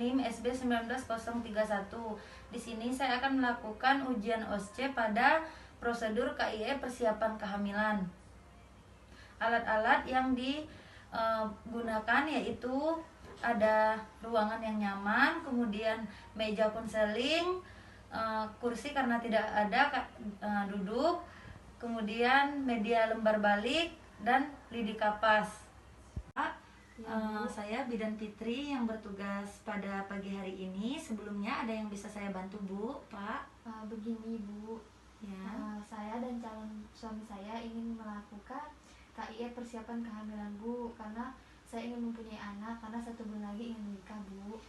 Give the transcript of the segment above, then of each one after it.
NIM SB 19031. Di sini saya akan melakukan ujian OSCE pada prosedur KIE persiapan kehamilan. Alat-alat yang digunakan yaitu ada ruangan yang nyaman, kemudian meja konseling, kursi karena tidak ada duduk, kemudian media lembar balik, dan lidi kapas. Saya Bidan Fitri yang bertugas pada pagi hari ini. Sebelumnya ada yang bisa saya bantu, Bu, Pak? Begini, Bu. Ya. Saya dan calon suami saya ingin melakukan KIE persiapan kehamilan, Bu, karena saya ingin mempunyai anak karena 1 bulan lagi ingin menikah, Bu.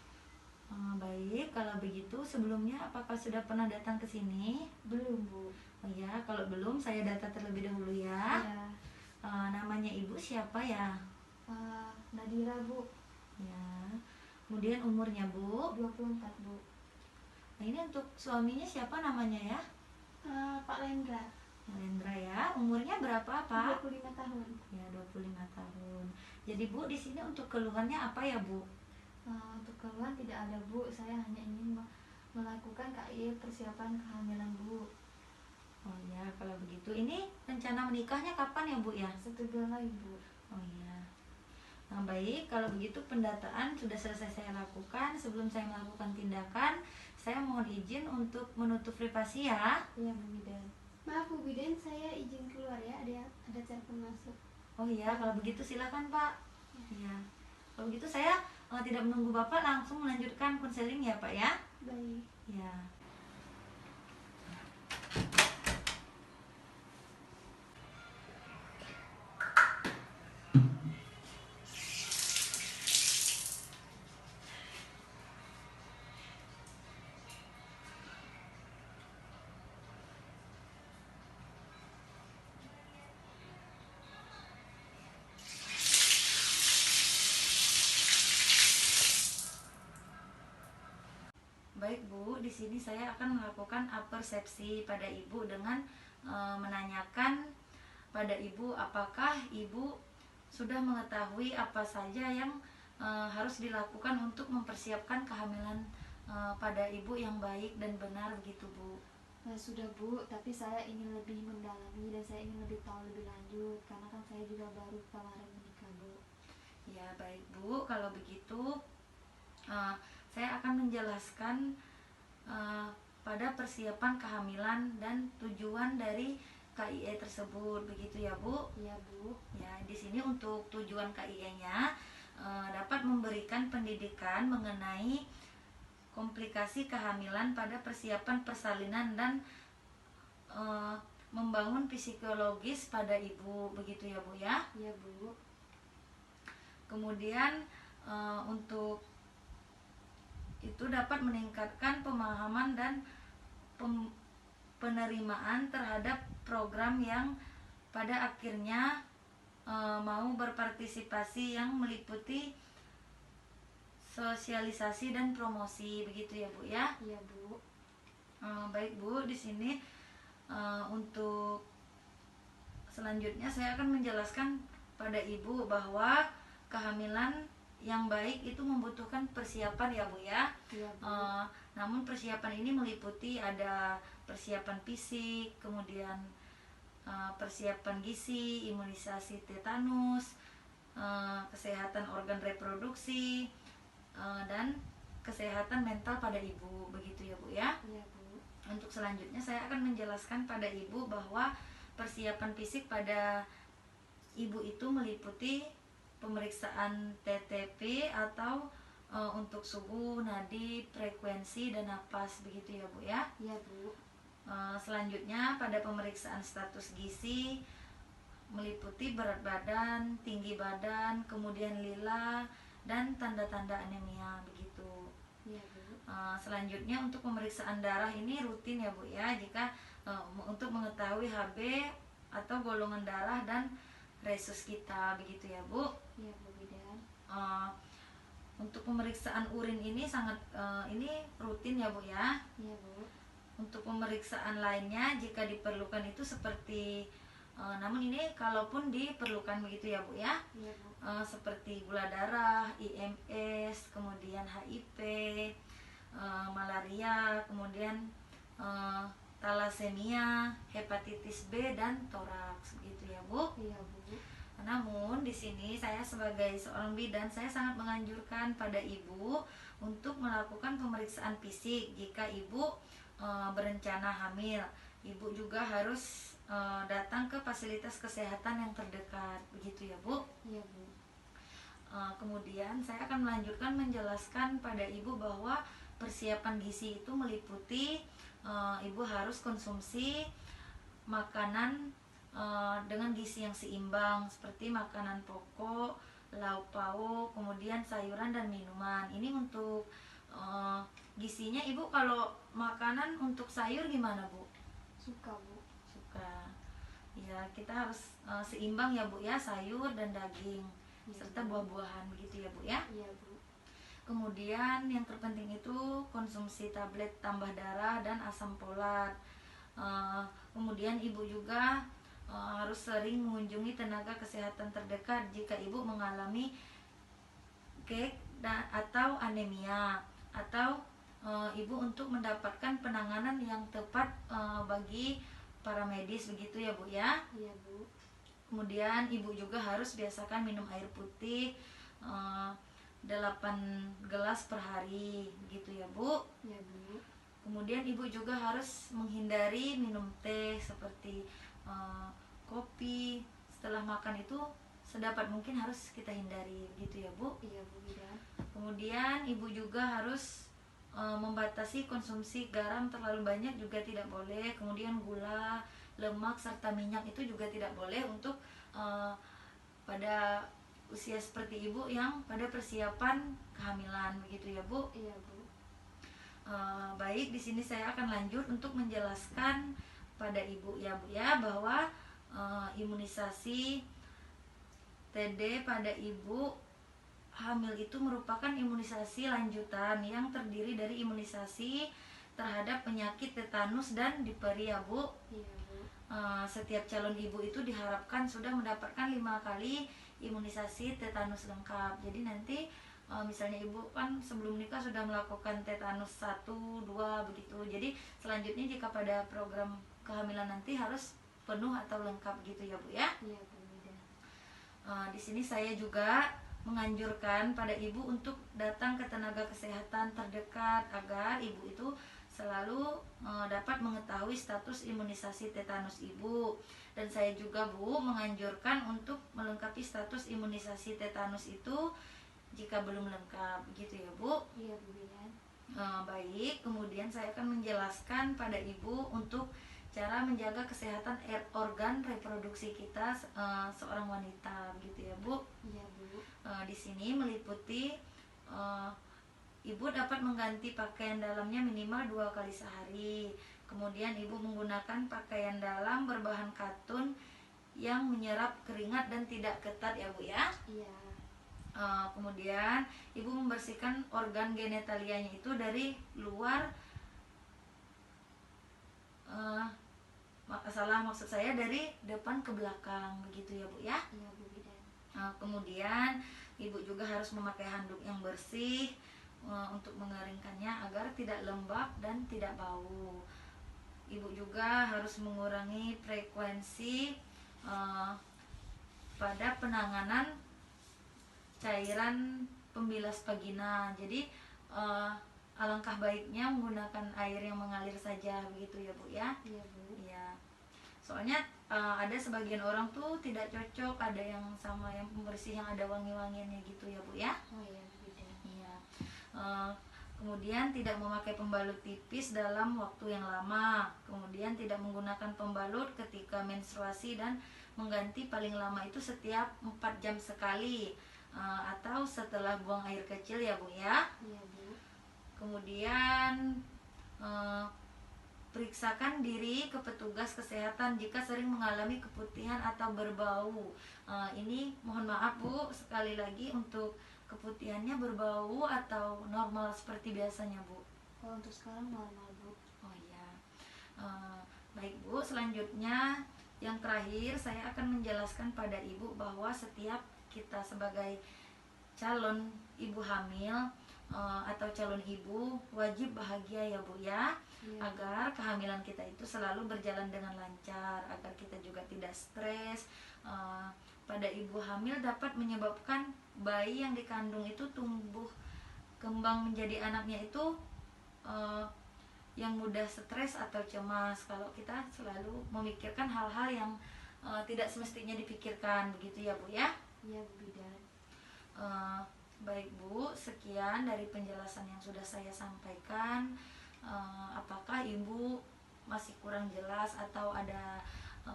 Baik, kalau begitu sebelumnya apakah sudah pernah datang ke sini? Belum, Bu. Oh ya, kalau belum saya data terlebih dahulu ya. Iya. Namanya Ibu siapa ya? Nadira, Bu. Ya. Kemudian umurnya, Bu? 24, Bu. Nah, ini untuk suaminya siapa namanya ya? Pak Lendra. Lendra ya. Umurnya berapa, Pak? 25 tahun. Ya, 25 tahun. Jadi Bu, di sini untuk keluhannya apa ya, Bu? Untuk keluhan tidak ada, Bu. Saya hanya ingin melakukan KIE persiapan kehamilan, Bu. Oh ya, kalau begitu ini rencana menikahnya kapan ya, Bu ya? 1 bulan lagi, Bu. Oh ya. Nah, baik, kalau begitu pendataan sudah selesai saya lakukan. Sebelum saya melakukan tindakan, saya mohon izin untuk menutup privasi ya. Iya, Bu Bidan. Maaf Bu Bidan, saya izin keluar ya, ada telepon masuk. Oh iya, kalau begitu silakan Pak. Iya. Kalau begitu saya tidak menunggu Bapak, langsung melanjutkan konseling ya Pak ya. Baik. Ya. Baik Bu, di sini saya akan melakukan apersepsi pada Ibu dengan menanyakan pada Ibu apakah Ibu sudah mengetahui apa saja yang harus dilakukan untuk mempersiapkan kehamilan pada Ibu yang baik dan benar begitu Bu. Sudah, Bu, tapi saya ingin lebih mendalami dan saya ingin lebih tahu lebih lanjut karena kan saya juga baru kemarin menikah, Bu. Ya baik Bu, kalau begitu saya akan menjelaskan pada persiapan kehamilan dan tujuan dari KIE tersebut, begitu ya Bu? Iya, Bu. Ya, di sini untuk tujuan KIE-nya dapat memberikan pendidikan mengenai komplikasi kehamilan pada persiapan persalinan dan membangun psikologis pada ibu, begitu ya Bu ya? Iya, Bu. Kemudian untuk itu dapat meningkatkan pemahaman dan penerimaan terhadap program yang pada akhirnya mau berpartisipasi yang meliputi sosialisasi dan promosi, begitu ya Bu ya? Iya, Bu. Baik Bu, di sini untuk selanjutnya saya akan menjelaskan pada Ibu bahwa kehamilan yang baik itu membutuhkan persiapan ya Bu ya. Iya, Bu. Namun persiapan ini meliputi ada persiapan fisik, kemudian persiapan gizi, imunisasi tetanus, kesehatan organ reproduksi, dan kesehatan mental pada ibu, begitu ya Bu ya. Iya, Bu. Untuk selanjutnya saya akan menjelaskan pada ibu bahwa persiapan fisik pada ibu itu meliputi pemeriksaan TTP atau untuk suhu, nadi, frekuensi, dan napas, begitu ya Bu ya. Iya, Bu. Selanjutnya pada pemeriksaan status gizi meliputi berat badan, tinggi badan, kemudian lila, dan tanda-tanda anemia, begitu. Iya, Bu. Selanjutnya untuk pemeriksaan darah ini rutin ya Bu ya, jika untuk mengetahui HB atau golongan darah dan resus kita, begitu ya Bu. Iya, Bu Bidan. Untuk pemeriksaan urin ini sangat ini rutin ya Bu ya. Iya, Bu. Untuk pemeriksaan lainnya jika diperlukan itu seperti Namun ini kalaupun diperlukan begitu ya Bu ya. Iya Bu. Seperti gula darah, IMS, kemudian HIV, malaria, kemudian talasemia, hepatitis B dan toraks begitu ya Bu. Iya Bu. Namun di sini saya sebagai seorang bidan, saya sangat menganjurkan pada ibu untuk melakukan pemeriksaan fisik jika ibu berencana hamil. Ibu juga harus datang ke fasilitas kesehatan yang terdekat begitu ya Bu. Iya Bu. Kemudian saya akan melanjutkan menjelaskan pada ibu bahwa persiapan gizi itu meliputi ibu harus konsumsi makanan dengan gizi yang seimbang seperti makanan pokok, lauk pauk, kemudian sayuran dan minuman. Ini untuk gizinya ibu. Kalau makanan untuk sayur gimana Bu? Suka Bu. Suka. Ya, kita harus seimbang ya Bu ya, sayur dan daging serta buah-buahan begitu ya Bu ya. Iya Bu. Kemudian yang terpenting itu konsumsi tablet tambah darah dan asam folat. Kemudian ibu juga harus sering mengunjungi tenaga kesehatan terdekat jika ibu mengalami GERD atau anemia, atau ibu untuk mendapatkan penanganan yang tepat bagi para medis begitu ya Bu ya. Iya Bu. Kemudian ibu juga harus biasakan minum air putih 8 gelas per hari gitu ya Bu. Iya Bu. Kemudian ibu juga harus menghindari minum teh seperti kopi. Setelah makan itu sedapat mungkin harus kita hindari gitu ya Bu. Iya Bu Bidan. Kemudian ibu juga harus membatasi konsumsi garam terlalu banyak juga tidak boleh. Kemudian gula, lemak serta minyak itu juga tidak boleh untuk pada usia seperti ibu yang pada persiapan kehamilan begitu ya Bu. Iya Bu. Baik, di sini saya akan lanjut untuk menjelaskan pada ibu ya Bu ya bahwa imunisasi TD pada ibu hamil itu merupakan imunisasi lanjutan yang terdiri dari imunisasi terhadap penyakit tetanus dan difteri ya Bu. Iya Bu. Setiap calon ibu itu diharapkan sudah mendapatkan 5 kali imunisasi tetanus lengkap. Jadi nanti misalnya ibu kan sebelum nikah sudah melakukan tetanus 1, 2 begitu. Jadi selanjutnya jika pada program kehamilan nanti harus penuh atau lengkap gitu ya Bu ya. Iya Bu Bidan. Di sini saya juga menganjurkan pada ibu untuk datang ke tenaga kesehatan terdekat agar ibu itu selalu dapat mengetahui status imunisasi tetanus ibu. Dan saya juga Bu menganjurkan untuk melengkapi status imunisasi tetanus itu jika belum lengkap gitu ya Bu. Iya Bu Bidan. Baik, kemudian saya akan menjelaskan pada ibu untuk cara menjaga kesehatan organ reproduksi kita seorang wanita gitu ya Bu. Iya Bu. Di sini meliputi ibu dapat mengganti pakaian dalamnya minimal 2 kali sehari. Kemudian ibu menggunakan pakaian dalam berbahan katun yang menyerap keringat dan tidak ketat ya Bu ya. Iya. Kemudian ibu membersihkan organ genitalianya itu dari luar, maksud saya dari depan ke belakang begitu ya Bu ya. Iya Bu Bidan. Kemudian ibu juga harus memakai handuk yang bersih untuk mengeringkannya agar tidak lembab dan tidak bau. Ibu juga harus mengurangi frekuensi pada penanganan cairan pembilas vagina. Jadi alangkah baiknya menggunakan air yang mengalir saja begitu ya Bu ya. Iya Bu. Iya. Soalnya ada sebagian orang tuh tidak cocok, ada yang sama yang pembersih yang ada wangi-wangiannya gitu ya Bu ya. Oh iya Bu Bidan. Iya. Kemudian tidak memakai pembalut tipis dalam waktu yang lama. Kemudian tidak menggunakan pembalut ketika menstruasi dan mengganti paling lama itu setiap 4 jam sekali atau setelah buang air kecil ya Bu ya. Iya Bu. Kemudian periksakan diri ke petugas kesehatan jika sering mengalami keputihan atau berbau. Ini mohon maaf Bu, sekali lagi untuk keputihannya berbau atau normal seperti biasanya Bu? Kalau untuk sekarang normal Bu. Oh iya. Baik Bu, selanjutnya Yang terakhir, saya akan menjelaskan pada ibu bahwa setiap kita sebagai calon ibu hamil atau calon ibu wajib bahagia ya Bu ya, agar kehamilan kita itu selalu berjalan dengan lancar, agar kita juga tidak stres. Pada ibu hamil dapat menyebabkan bayi yang dikandung itu tumbuh kembang menjadi anaknya itu yang mudah stres atau cemas kalau kita selalu memikirkan hal-hal yang tidak semestinya dipikirkan, begitu ya Bu ya. Iya Bu Bidan. Baik Bu, sekian dari penjelasan yang sudah saya sampaikan. Apakah Ibu masih kurang jelas atau ada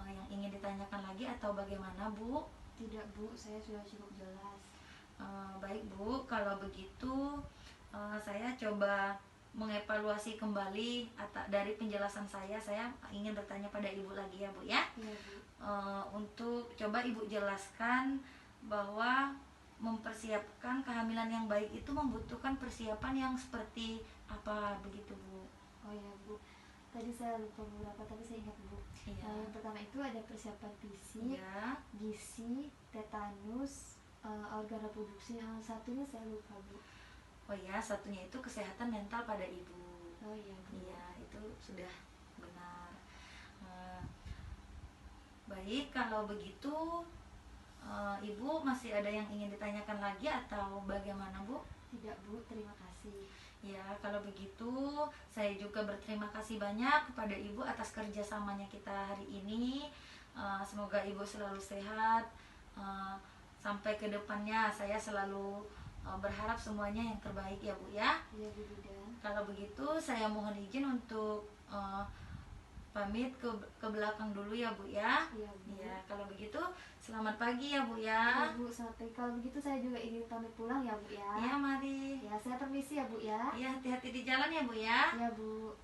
yang ingin ditanyakan lagi atau bagaimana Bu? Tidak Bu, saya sudah cukup jelas. Baik Bu, kalau begitu saya coba mengevaluasi kembali dari penjelasan saya ingin bertanya pada Ibu lagi ya Bu ya. Iya Bu. Untuk coba Ibu jelaskan bahwa mempersiapkan kehamilan yang baik itu membutuhkan persiapan yang seperti apa begitu Bu? Oh ya Bu, tadi saya lupa beberapa tapi saya ingat Bu. Iya. Yang pertama itu ada persiapan fisik, Ya. gizi, tetanus, organ reproduksi. Yang satunya saya lupa Bu. Oh ya, satunya itu kesehatan mental pada Ibu. Oh iya Bu. Iya, itu sudah benar. Baik, kalau begitu Ibu masih ada yang ingin ditanyakan lagi atau bagaimana Bu? Tidak Bu, terima kasih. Ya, kalau begitu saya juga berterima kasih banyak kepada Ibu atas kerjasamanya kita hari ini. Semoga Ibu selalu sehat. Sampai ke depannya saya selalu berharap semuanya yang terbaik ya Bu ya. Iya Bu Bidan. Kalau begitu saya mohon izin untuk pamit ke belakang dulu ya Bu ya. Iya Bu. Ya, kalau begitu selamat pagi ya Bu Iya ya. Bu, sampai kalau begitu saya juga ingin pamit pulang ya Bu ya. Ya, mari. Ya, saya permisi ya Bu ya. Ya, hati-hati di jalan ya Bu ya. Ya Bu.